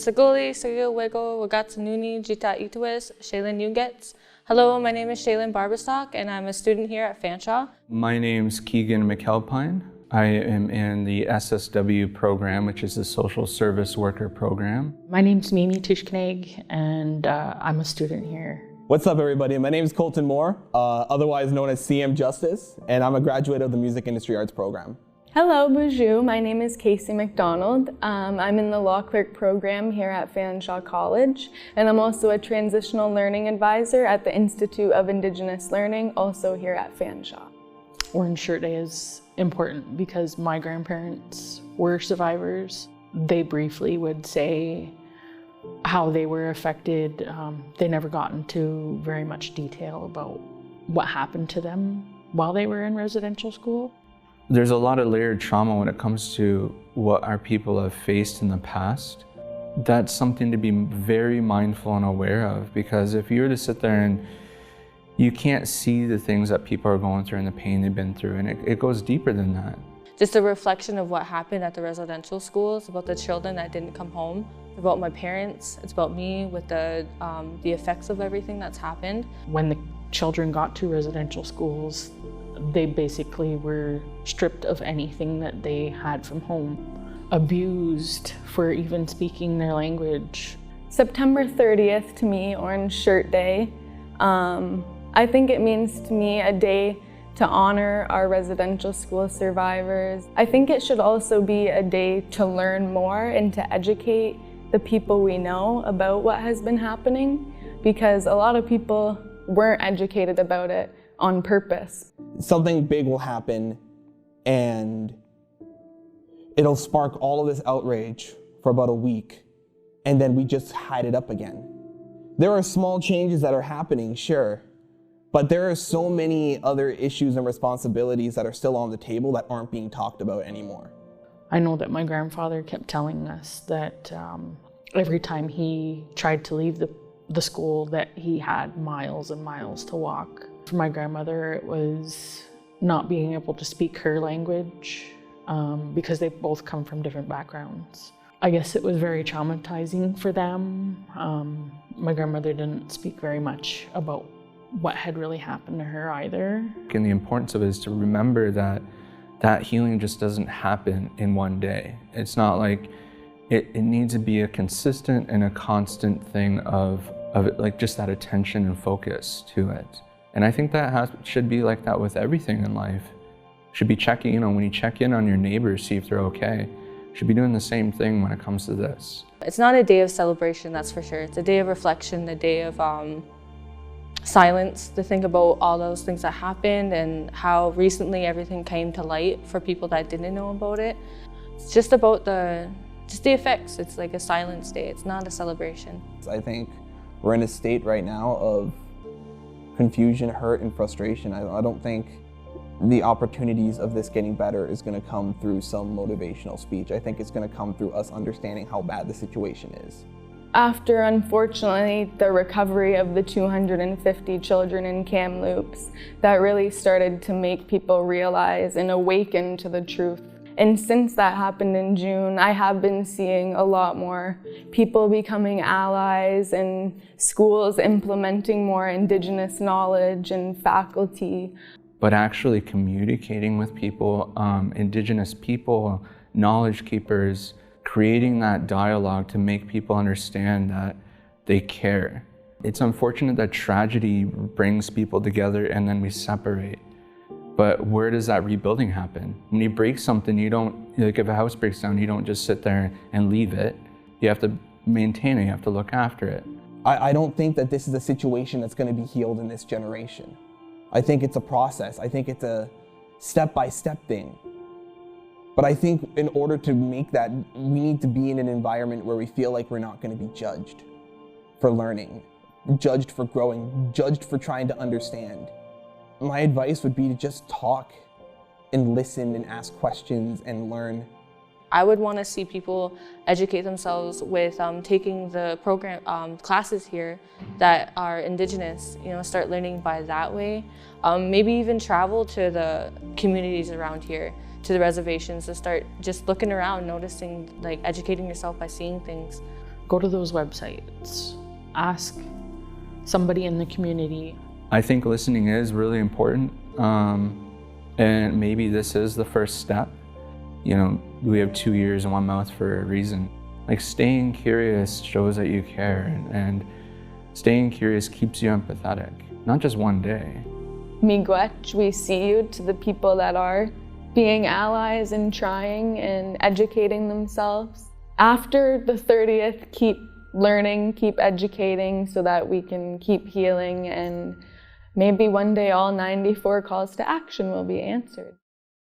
Saguli, Sagil, Wego, Wagatsanuni, Jita Ituis, Shaylin Yugets. Hello, my name is Shaylin Barberstock, and I'm a student here at Fanshawe. My name's Keegan McAlpine. I am in the SSW program, which is the Social Service Worker program. My name's Mimi Tishkneg, and I'm a student here. What's up, everybody? My name is Colton Moore, otherwise known as CM Justice, and I'm a graduate of the Music Industry Arts program. Hello, bonjour. My name is Casey McDonald. I'm in the Law Clerk program here at Fanshawe College, and I'm also a Transitional Learning Advisor at the Institute of Indigenous Learning, also here at Fanshawe. Orange Shirt Day is important because my grandparents were survivors. They briefly would say how they were affected. They never got into very much detail about what happened to them while they were in residential school. There's a lot of layered trauma when it comes to what our people have faced in the past. That's something to be very mindful and aware of, because if you were to sit there and you can't see the things that people are going through and the pain they've been through, and it goes deeper than that. Just a reflection of what happened at the residential schools, about the children that didn't come home, about my parents, it's about me with the effects of everything that's happened. When the children got to residential schools, they basically were stripped of anything that they had from home, abused for even speaking their language. September 30th, to me, Orange Shirt Day. I think it means to me a day to honor our residential school survivors. I think it should also be a day to learn more and to educate the people we know about what has been happening, because a lot of people weren't educated about it on purpose. Something big will happen and it'll spark all of this outrage for about a week, and then we just hide it up again. There are small changes that are happening, sure, but there are so many other issues and responsibilities that are still on the table that aren't being talked about anymore. I know that my grandfather kept telling us that every time he tried to leave the school that he had miles and miles to walk. For my grandmother, it was not being able to speak her language because they both come from different backgrounds. I guess it was very traumatizing for them. My grandmother didn't speak very much about what had really happened to her either. And the importance of it is to remember that healing just doesn't happen in one day. It's not like it needs to be a consistent and a constant thing of it, like just that attention and focus to it. And I think that should be like that with everything in life. Should be checking, when you check in on your neighbors, see if they're okay. Should be doing the same thing when it comes to this. It's not a day of celebration, that's for sure. It's a day of reflection, a day of silence, to think about all those things that happened and how recently everything came to light for people that didn't know about it. It's just about the effects. It's like a silence day. It's not a celebration. I think we're in a state right now of confusion, hurt, and frustration. I don't think the opportunities of this getting better is going to come through some motivational speech. I think it's going to come through us understanding how bad the situation is. After, unfortunately, the recovery of the 250 children in Kamloops, that really started to make people realize and awaken to the truth. And since that happened in June, I have been seeing a lot more people becoming allies and schools implementing more Indigenous knowledge and faculty. But actually communicating with people, Indigenous people, knowledge keepers, creating that dialogue to make people understand that they care. It's unfortunate that tragedy brings people together and then we separate. But where does that rebuilding happen? When you break something, you don't, like if a house breaks down, you don't just sit there and leave it. You have to maintain it, you have to look after it. I don't think that this is a situation that's going to be healed in this generation. I think it's a process. I think it's a step-by-step thing. But I think in order to make that, we need to be in an environment where we feel like we're not going to be judged for learning, judged for growing, judged for trying to understand. My advice would be to just talk and listen and ask questions and learn. I would want to see people educate themselves with taking the program classes here that are Indigenous, start learning by that way. Maybe even travel to the communities around here, to the reservations, to start just looking around, noticing, like educating yourself by seeing things. Go to those websites. Ask somebody in the community. I think listening is really important, and maybe this is the first step. You know, we have 2 ears and 1 mouth for a reason. Like, staying curious shows that you care, and staying curious keeps you empathetic, not just one day. Miigwech, we see you, to the people that are being allies and trying and educating themselves. After the 30th, keep learning, keep educating so that we can keep healing, and maybe one day all 94 calls to action will be answered.